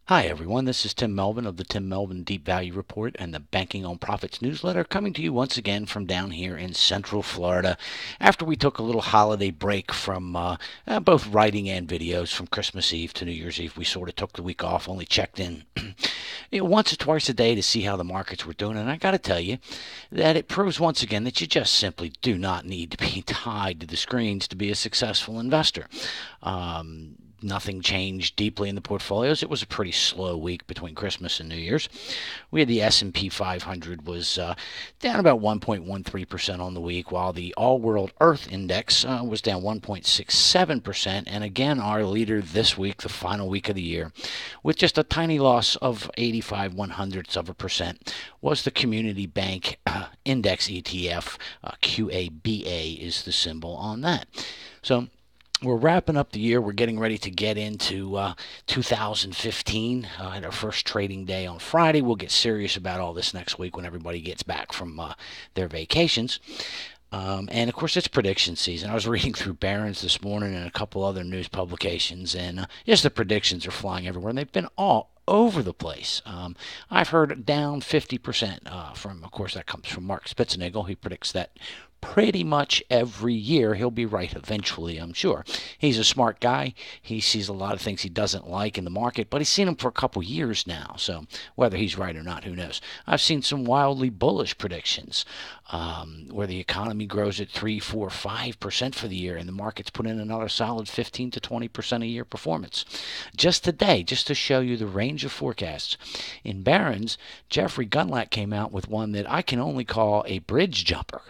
Hi, everyone. This is Tim Melvin of the Tim Melvin Deep Value Report and the Banking on Profits newsletter, coming to you once again from down here in Central Florida. After we took a little holiday break from both writing and videos from Christmas Eve to New Year's Eve, we sort of took the week off, only checked in once or twice a day to see how the markets were doing. And I got to tell you that it proves once again that you just simply do not need to be tied to the screens to be a successful investor. Nothing changed deeply in the portfolios. It was a pretty slow week between Christmas and New Year's. We had the S&P 500 was down about 1.13% on the week, while the All-World Earth Index was down 1.67%. And again, our leader this week, the final week of the year, with just a tiny loss of 85 100ths%, was the Community Bank Index ETF. QABA is the symbol on that. So we're wrapping up the year. We're getting ready to get into 2015 at our first trading day on Friday. We'll get serious about all this next week when everybody gets back from their vacations. And of course, it's prediction season. I was reading through Barron's this morning and a couple other news publications, and yes, the predictions are flying everywhere, and they've been all over the place. I've heard down 50% from, of course, that comes from Mark Spitznagel. He predicts that pretty much every year. He'll be right eventually, I'm sure. He's a smart guy. He sees a lot of things he doesn't like in the market, but he's seen them for a couple years now. So whether he's right or not, who knows? I've seen some wildly bullish predictions where the economy grows at 3, 4, 5% for the year, and the market's put in another solid 15 to 20% a year performance. Just today, just to show you the range of forecasts, in Barron's, Jeffrey Gundlach came out with one that I can only call a bridge jumper.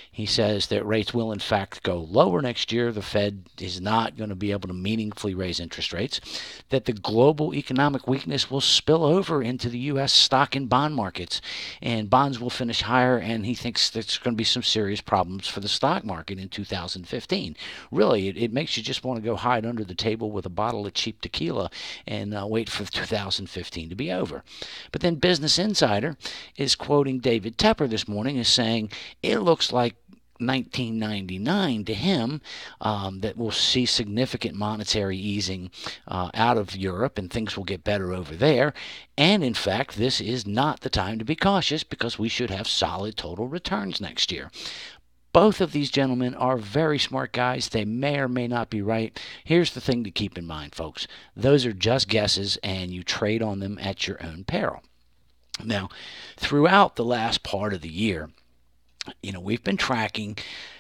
He says that rates will, in fact, go lower next year. The Fed is not going to be able to meaningfully raise interest rates. That the global economic weakness will spill over into the U.S. stock and bond markets, and bonds will finish higher, and he thinks there's going to be some serious problems for the stock market in 2015. Really, it makes you just want to go hide under the table with a bottle of cheap tequila and wait for 2015 to be over. But then Business Insider is quoting David Tepper this morning as saying, it looks like 1999 to him, that we'll see significant monetary easing out of Europe, and things will get better over there. And in fact, this is not the time to be cautious, because we should have solid total returns next year. Both of these gentlemen are very smart guys. They may or may not be right. Here's the thing to keep in mind, folks. Those are just guesses, and you trade on them at your own peril. Now, throughout the last part of the year, we've been tracking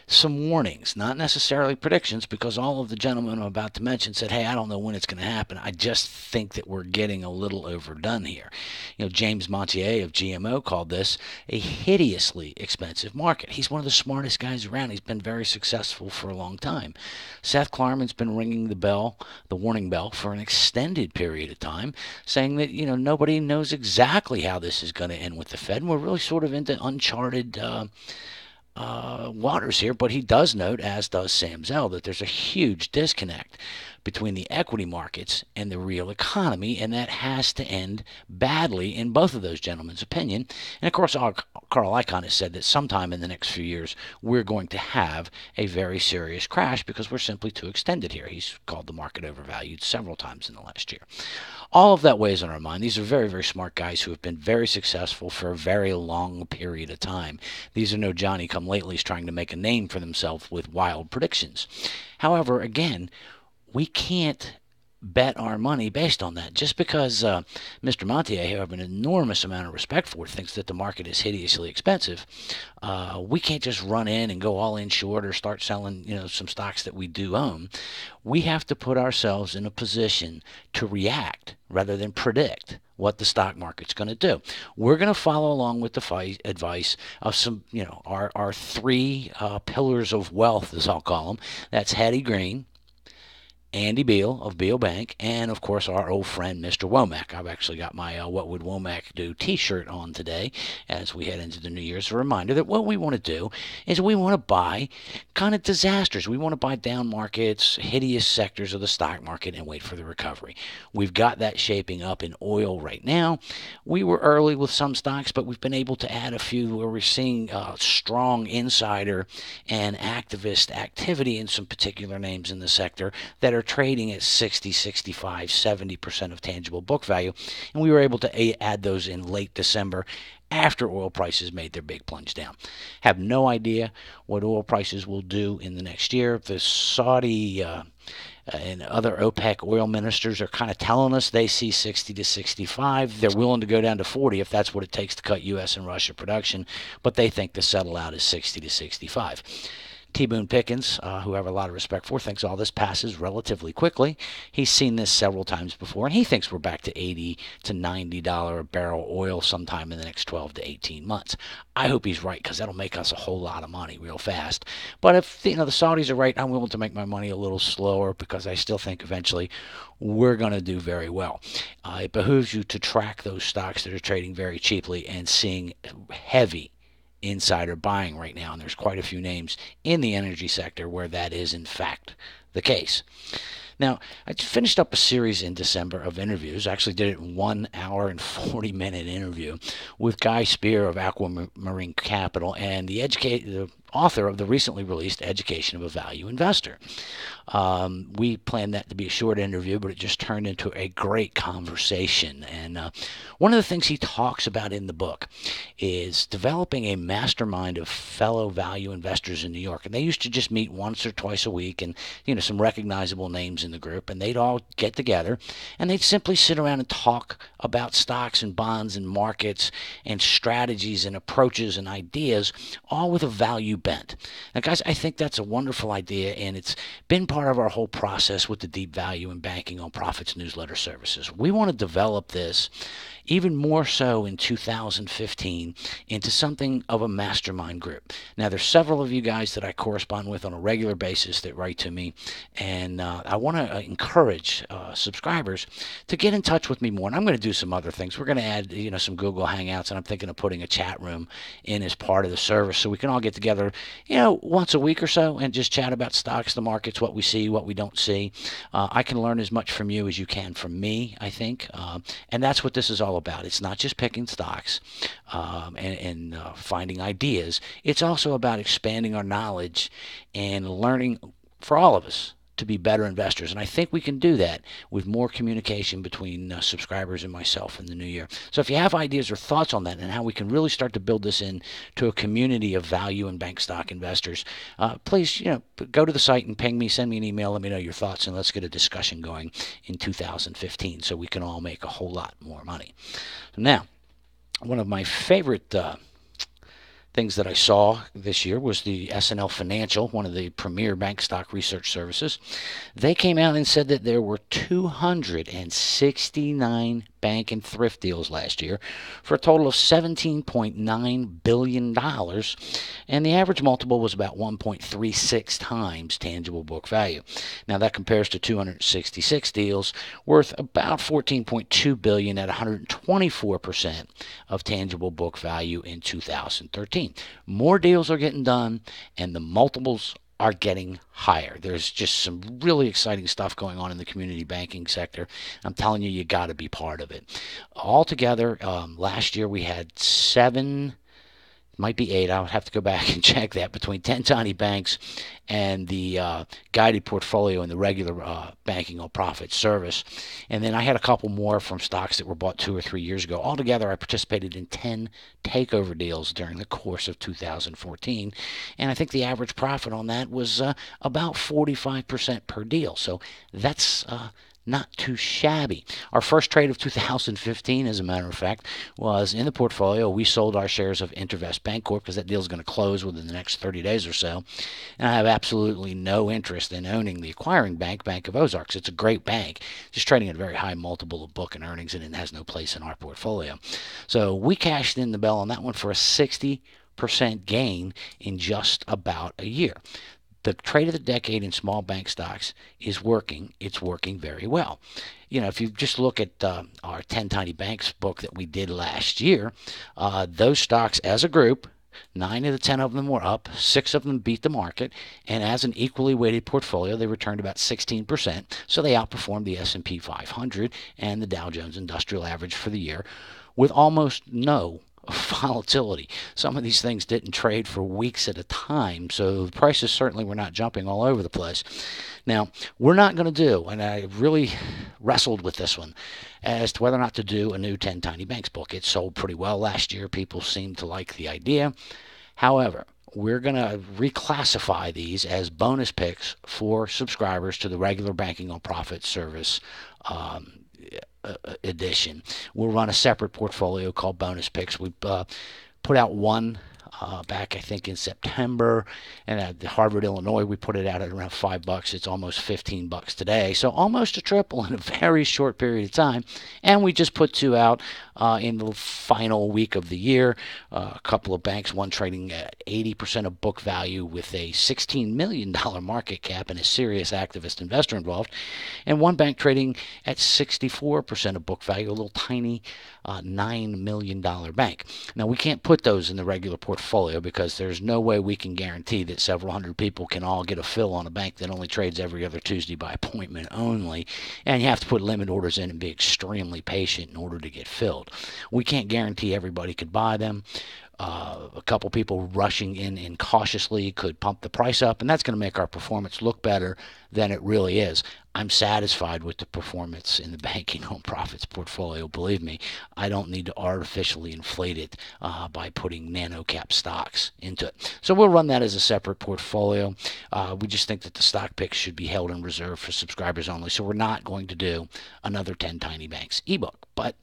some warnings, not necessarily predictions, because all of the gentlemen I'm about to mention said, hey, I don't know when it's going to happen. I just think that we're getting a little overdone here. James Montier of GMO called this a hideously expensive market. He's one of the smartest guys around. He's been very successful for a long time. Seth Klarman's been ringing the warning bell, for an extended period of time, saying that, nobody knows exactly how this is going to end with the Fed. And we're really sort of into uncharted waters here, but he does note, as does Sam Zell, that there's a huge disconnect between the equity markets and the real economy, and that has to end badly in both of those gentlemen's opinion. And of course, Carl Icahn has said that sometime in the next few years we're going to have a very serious crash because we're simply too extended here. He's called the market overvalued several times in the last year. All of that weighs on our mind. These are very, very smart guys who have been very successful for a very long period of time. These are no Johnny-come-latelys trying to make a name for themselves with wild predictions. However, again, we can't bet our money based on that. Just because Mr. Montier, who I have an enormous amount of respect for, thinks that the market is hideously expensive, we can't just run in and go all in short or start selling, some stocks that we do own. We have to put ourselves in a position to react rather than predict what the stock market's going to do. We're going to follow along with the advice of some, our three pillars of wealth, as I'll call them. That's Hattie Green, Andy Beal of Beal Bank, and of course our old friend Mr. Womack. I've actually got my What Would Womack Do t-shirt on today as we head into the New Year's. A reminder that what we want to do is we want to buy kind of disasters. We want to buy down markets, hideous sectors of the stock market, and wait for the recovery. We've got that shaping up in oil right now. We were early with some stocks, but we've been able to add a few where we're seeing strong insider and activist activity in some particular names in the sector that are trading at 60, 65, 70% of tangible book value. And we were able to add those in late December after oil prices made their big plunge down. Have no idea what oil prices will do in the next year. The Saudi and other OPEC oil ministers are kind of telling us they see 60 to 65. They're willing to go down to 40 if that's what it takes to cut U.S. and Russia production, but they think the settle out is 60 to 65. T. Boone Pickens, who I have a lot of respect for, thinks all this passes relatively quickly. He's seen this several times before, and he thinks we're back to $80 to $90 a barrel oil sometime in the next 12 to 18 months. I hope he's right, because that'll make us a whole lot of money real fast. But if the Saudis are right, I'm willing to make my money a little slower, because I still think eventually we're going to do very well. It behooves you to track those stocks that are trading very cheaply and seeing heavy insider buying right now, and there's quite a few names in the energy sector where that is in fact the case. Now, I finished up a series in December of interviews. I actually did it in 1 hour and 40-minute interview with Guy Spear of Aquamarine Capital and the author of the recently released Education of a Value Investor. We planned that to be a short interview, but it just turned into a great conversation. And one of the things he talks about in the book is developing a mastermind of fellow value investors in New York. And they used to just meet once or twice a week, and some recognizable names in the group, and they'd all get together and they'd simply sit around and talk about stocks and bonds and markets and strategies and approaches and ideas, all with a value bent. Now, guys, I think that's a wonderful idea, and it's been part of our whole process with the Deep Value in Banking on Profits newsletter services. We want to develop this even more so in 2015 into something of a mastermind group. Now, there's several of you guys that I correspond with on a regular basis that write to me, and I want to encourage subscribers to get in touch with me more. And I'm going to do some other things. We're going to add, some Google Hangouts, and I'm thinking of putting a chat room in as part of the service so we can all get together, once a week or so and just chat about stocks, the markets, what we see, what we don't see. I can learn as much from you as you can from me, I think, and that's what this is all about. It's not just picking stocks and finding ideas. It's also about expanding our knowledge and learning for all of us to be better investors. And I think we can do that with more communication between subscribers and myself in the new year. So if you have ideas or thoughts on that and how we can really start to build this into a community of value and bank stock investors, please, go to the site and ping me, send me an email, let me know your thoughts, and let's get a discussion going in 2015 so we can all make a whole lot more money. Now, one of my favorite things that I saw this year was the S&L Financial, one of the premier bank stock research services. They came out and said that there were 269 bank and thrift deals last year for a total of $17.9 billion, and the average multiple was about 1.36 times tangible book value. Now that compares to 266 deals worth about $14.2 billion at 124% of tangible book value in 2013. More deals are getting done, and the multiples are getting higher. There's just some really exciting stuff going on in the community banking sector. I'm telling you, you got to be part of it. Altogether, last year we had 7, might be 8, I would have to go back and check that, between 10 tiny banks and the guided portfolio in the regular banking on profit service. And then I had a couple more from stocks that were bought 2 or 3 years ago. Altogether, I participated in 10 takeover deals during the course of 2014. And I think the average profit on that was about 45% per deal. So that's not too shabby. Our first trade of 2015, as a matter of fact, was in the portfolio. We sold our shares of Intervest Bancorp because that deal is going to close within the next 30 days or so. And I have absolutely no interest in owning the acquiring bank, Bank of Ozarks. It's a great bank, just trading at a very high multiple of book and earnings, and it has no place in our portfolio. So we cashed in the bell on that one for a 60% gain in just about a year. The trade of the decade in small bank stocks is working. It's working very well. If you just look at our 10 Tiny Banks book that we did last year, those stocks as a group, 9 of the 10 of them were up, 6 of them beat the market, and as an equally weighted portfolio, they returned about 16%, so they outperformed the S&P 500 and the Dow Jones Industrial Average for the year with almost no volatility. Some of these things didn't trade for weeks at a time, so the prices certainly were not jumping all over the place. Now, we're not going to do, and I really wrestled with this one, as to whether or not to do a new 10 Tiny Banks book. It sold pretty well last year. People seemed to like the idea. However, we're going to reclassify these as bonus picks for subscribers to the regular Banking on Profit service edition. We'll run a separate portfolio called bonus picks. We put out one back, I think, in September, and at Harvard, Illinois, we put it out at around $5. It's almost $15 today, so almost a triple in a very short period of time. And we just put two out in the final week of the year. A couple of banks, one trading at 80% of book value with a $16 million market cap and a serious activist investor involved, and one bank trading at 64% of book value, a little tiny $9 million bank. Now, we can't put those in the regular portfolio because there's no way we can guarantee that several hundred people can all get a fill on a bank that only trades every other Tuesday by appointment only, and you have to put limit orders in and be extremely patient in order to get filled. We can't guarantee everybody could buy them. A couple people rushing in cautiously could pump the price up, and that's going to make our performance look better than it really is. I'm satisfied with the performance in the Banking on Profits portfolio. Believe me, I don't need to artificially inflate it by putting nano cap stocks into it. So we'll run that as a separate portfolio. We just think that the stock picks should be held in reserve for subscribers only. So we're not going to do another 10 Tiny Banks ebook. But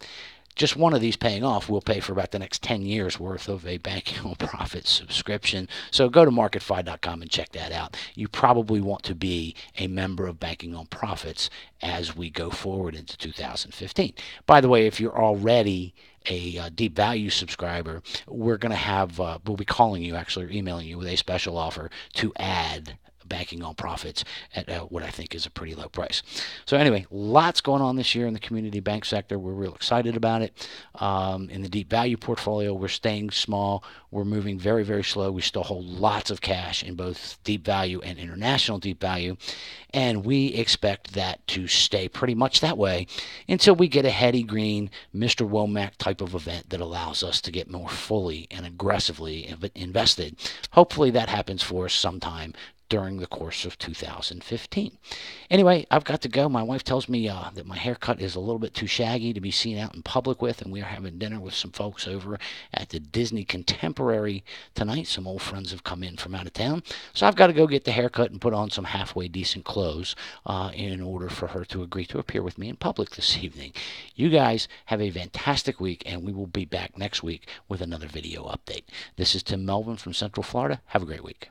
just one of these paying off will pay for about the next 10 years worth of a Banking on Profit subscription. So go to marketfi.com and check that out. You probably want to be a member of Banking on Profits as we go forward into 2015. By the way, if you're already a deep value subscriber, we're going to have, we'll be calling you actually, or emailing you with a special offer to add Banking on Profits at what I think is a pretty low price. So anyway, lots going on this year in the community bank sector. We're real excited about it. In the deep value portfolio, we're staying small. We're moving very, very slow. We still hold lots of cash in both deep value and international deep value. And we expect that to stay pretty much that way until we get a heady green Mr. Womack type of event that allows us to get more fully and aggressively invested. Hopefully that happens for us sometime during the course of 2015. Anyway, I've got to go. My wife tells me that my haircut is a little bit too shaggy to be seen out in public with, and we are having dinner with some folks over at the Disney Contemporary tonight. Some old friends have come in from out of town. So I've got to go get the haircut and put on some halfway decent clothes in order for her to agree to appear with me in public this evening. You guys have a fantastic week, and we will be back next week with another video update. This is Tim Melvin from Central Florida. Have a great week.